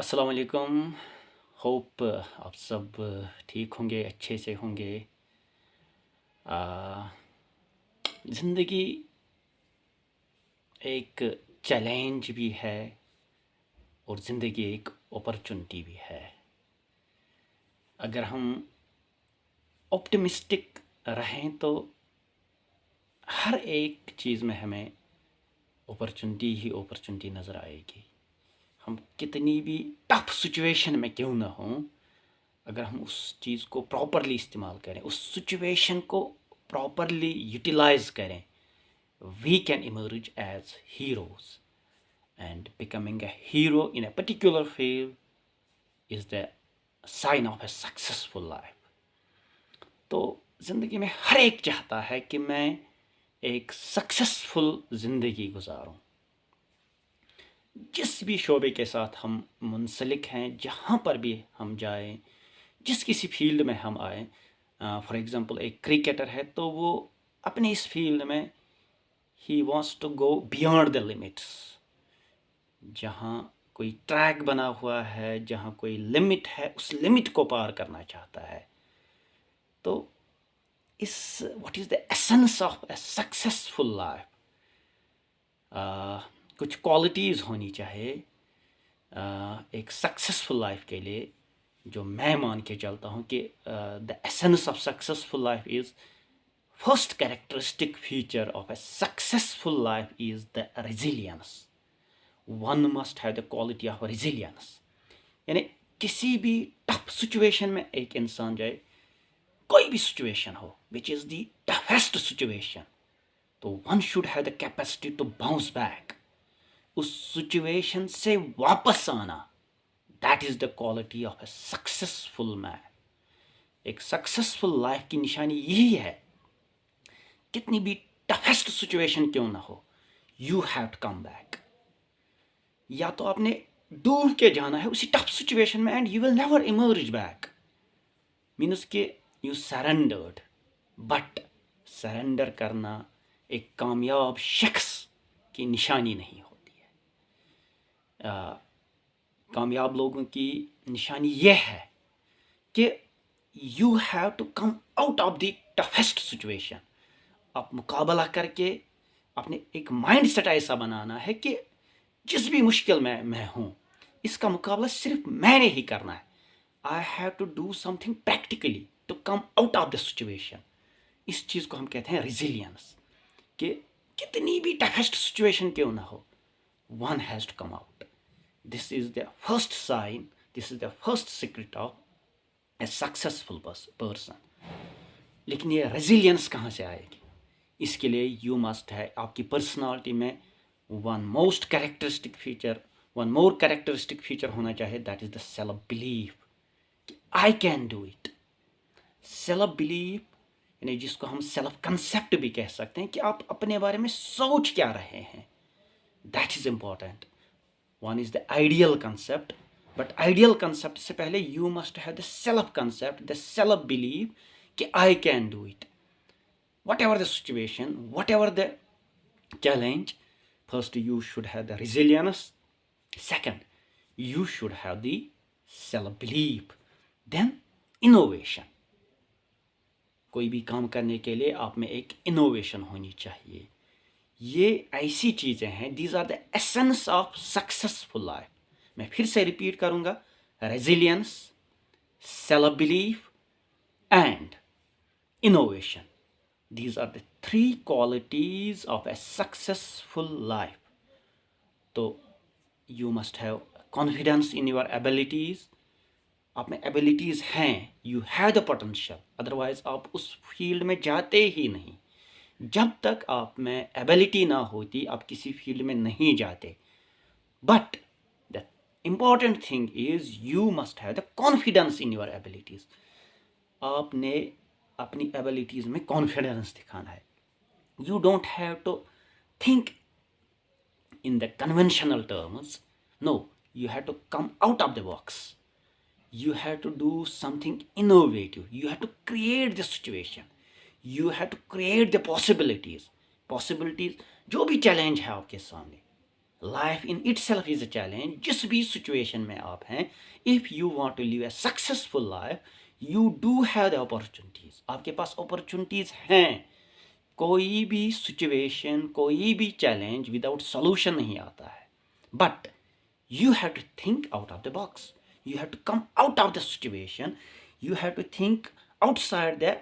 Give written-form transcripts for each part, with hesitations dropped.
السلام علیکم. ہوپ آپ سب ٹھیک ہوں گے، اچھے سے ہوں گے. آ، زندگی ایک چیلنج بھی ہے اور زندگی ایک اپرچونٹی بھی ہے. اگر ہم آپٹمسٹک رہیں تو ہر ایک چیز میں ہمیں اپرچونٹی ہی اپرچونٹی نظر آئے گی. ہم کتنی بھی ٹف سچویشن میں کیوں نہ ہوں، اگر ہم اس چیز کو پراپرلی استعمال کریں، اس سچویشن کو پراپرلی یوٹیلائز کریں، we can emerge as heroes. And becoming a hero in a particular field is the sign of a successful life. تو زندگی میں ہر ایک چاہتا ہے کہ میں ایک سکسیزفل زندگی گزاروں. جس بھی شعبے کے ساتھ ہم منسلک ہیں، جہاں پر بھی ہم جائیں، جس کسی فیلڈ میں ہم آئیں. فار ایگزامپل ایک کرکٹر ہے تو وہ اپنے اس فیلڈ میں he wants to go beyond the limits. جہاں کوئی ٹریک بنا ہوا ہے، جہاں کوئی لمٹ ہے، اس لمٹ کو پار کرنا چاہتا ہے. تو اس what is the essence of a successful life. کچھ کوالٹیز ہونی چاہیے ایک سکسیزفل لائف کے لیے، جو میں مان کے چلتا ہوں کہ دا essence of successful life is first characteristic feature of a successful life is the resilience. One must have the quality of resilience. یعنی کسی بھی ٹف سچویشن میں ایک انسان جائے، کوئی بھی سچویشن ہو which is the toughest situation, تو one should have the capacity to bounce back. اس سچویشن سے واپس آنا، that is the quality of a successful man. ایک سکسیزفل لائف کی نشانی یہی ہے، کتنی بھی ٹفیسٹ سچویشن کیوں نہ ہو، you have to come back. یا تو آپ نے ڈوب کے جانا ہے اسی ٹف سچویشن میں، and you will never emerge back. Means کہ یو سرنڈرڈ. بٹ سرنڈر کرنا ایک کامیاب شخص کی نشانی نہیں ہوتی ہے. کامیاب لوگوں کی نشانی یہ ہے کہ you have to come out of the toughest situation. آپ مقابلہ کر کے اپنے ایک مائنڈ سیٹ ایسا بنانا ہے کہ جس بھی مشکل میں ہوں، اس کا مقابلہ صرف میں نے ہی کرنا ہے. I have to do something practically to come out of the situation. اس چیز کو ہم کہتے ہیں ریزیلینس، کہ کتنی بھی ٹفیسٹ سچویشن کیوں نہ ہو، one has to come out. This is the first sign, this is the first secret of a successful person. لیکن یہ ریزیلینس کہاں سے آئے گی؟ اس کے لیے یو مسٹ ہے آپ کی پرسنالٹی میں ون مور کریکٹرسٹک فیچر ہونا چاہیے، that is the self belief کہ I can do it. Self belief یعنی جس کو ہم سیلف کنسیپٹ بھی کہہ سکتے ہیں، کہ آپ اپنے بارے میں سوچ کیا رہے ہیں، that is important. One is the ideal concept, but ideal concept سے پہلے you must have the self concept, the self belief کہ I can do it. Whatever the situation, whatever the challenge, first you should have the resilience. Second you should have the self belief. Then innovation. کوئی بھی کام کرنے کے لیے آپ میں ایک innovation ہونی چاہیے. یہ ایسی چیزیں ہیں، these are the essence of successful life. میں پھر سے ریپیٹ کروں گا، resilience, self belief and innovation. These are the 3 qualities of a successful life. تو you must have confidence in your abilities. آپ میں ایبلٹیز ہیں، you have the potential, otherwise آپ اس فیلڈ میں جاتے ہی نہیں. جب تک آپ میں ایبلٹی نہ ہوتی، آپ کسی فیلڈ میں نہیں جاتے. But the important thing is you must have the confidence in your abilities. آپ نے اپنی ایبلٹیز میں کانفیڈینس دکھانا ہے. You don't have to think in the conventional terms. No, you have to come out of the box. You have to do something innovative. You have to create the situation. You have to create the possibilities. جو بھی challenge ہے آپ کے سامنے، life in itself is a challenge. جس بھی situation میں آپ ہیں, if you want to live a successful life, you do have the opportunities. آپ کے پاس اپرچونیٹیز ہیں. کوئی بھی سچویشن, کوئی بھی چیلنج وداؤٹ سولوشن نہیں آتا ہے. But you have to think out of the box. You have to come out of the situation. You have to think outside the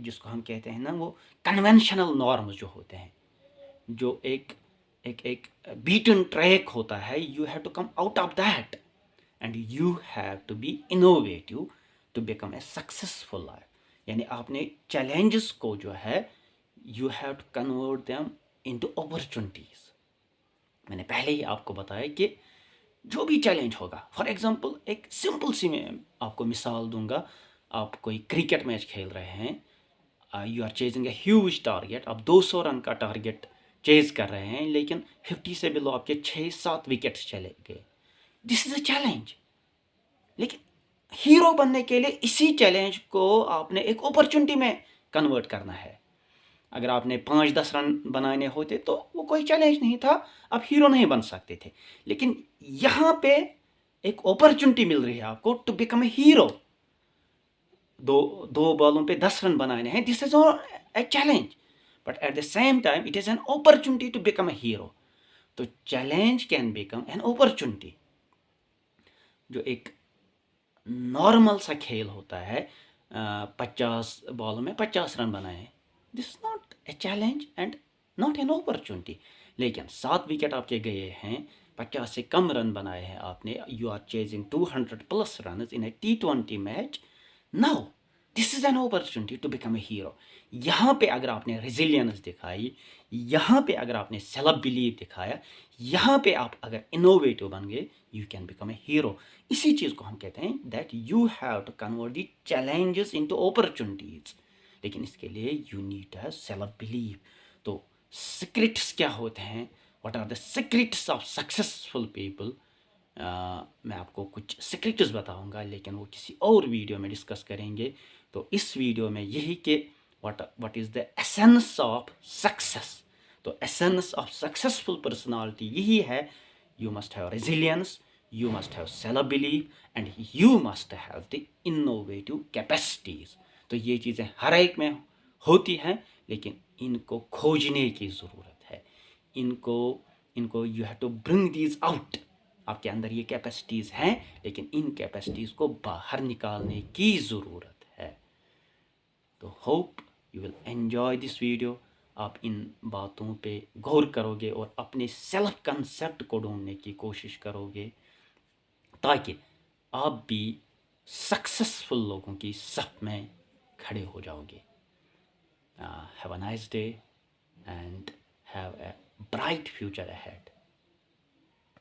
جس کو ہم کہتے ہیں نا وہ کنونشنل نارمز جو ہوتے ہیں, جو ایک بیٹن ٹریک ہوتا ہے. You have to come out of that and you have to be innovative to become a successful life. یعنی آپ نے چیلنجز کو جو ہے you have to convert them into opportunities. میں نے پہلے ہی آپ کو بتایا کہ جو بھی چیلنج ہوگا, فار ایگزامپل ایک سمپل سی میں آپ کو مثال دوں گا. آپ کوئی کرکٹ میچ کھیل رہے ہیں, you are chasing a huge target. آپ 200 رن کا ٹارگیٹ چیز کر رہے ہیں, لیکن 50 سے بلو آپ کے 6-7 وکٹس چلے گئے. دس از اے چیلنج. لیکن ہیرو بننے کے لیے اسی چیلنج کو آپ نے ایک اپرچونٹی میں کنورٹ کرنا ہے. اگر آپ نے 5-10 رن بنانے ہوتے تو وہ کوئی چیلنج نہیں تھا, آپ ہیرو نہیں بن سکتے تھے. لیکن یہاں پہ ایک اپرچونٹی مل رہی ہے آپ کو ٹو بیکم اے ہیرو. دو بالوں پہ 10 رن بنانے ہیں. This is a challenge, but at the same time it is an opportunity to become a hero. تو challenge can become an opportunity. جو ایک نارمل سا کھیل ہوتا ہے, 50 بالوں میں 50 رن بنائے, this is not a challenge and not an opportunity. لیکن 7 وکٹ آپ کے گئے ہیں, 50 سے کم رن بنائے ہیں آپ نے, you are chasing 200+ runs in a T20 match. Now this is an opportunity to become a hero. یہاں پہ اگر آپ نے ریزیلینس دکھائی, یہاں پہ اگر آپ نے سیلف بلیف دکھایا, یہاں پہ آپ اگر انوویٹو بن گئے, you can become a hero. اسی چیز کو ہم کہتے ہیں that you have to convert the challenges into opportunities. لیکن اس کے لیے you need to have self belief. تو سیکرٹس کیا ہوتے ہیں, what are the secrets of successful people? میں آپ کو کچھ سیکرٹس بتاؤں گا, لیکن وہ کسی اور ویڈیو میں ڈسکس کریں گے. تو اس ویڈیو میں یہی کہ what is the essence of success. تو ایسنس آف سکسیزفل پرسنالٹی یہی ہے, you must have resilience, you must have self belief and you must have the innovative capacities. تو یہ چیزیں ہر ایک میں ہوتی ہیں, لیکن ان کو کھوجنے کی ضرورت ہے. ان کو you have to bring these out. آپ کے اندر یہ کیپیسٹیز ہیں, لیکن ان کیپیسٹیز کو باہر نکالنے کی ضرورت ہے. تو hope you will enjoy this video. آپ ان باتوں پہ غور کرو گے اور اپنے سیلف کنسیپٹ کو ڈھونڈنے کی کوشش کرو گے, تاکہ آپ بھی سکسیزفل لوگوں کی صف میں کھڑے ہو جاؤ گے. Have a nice day and have a bright future ahead.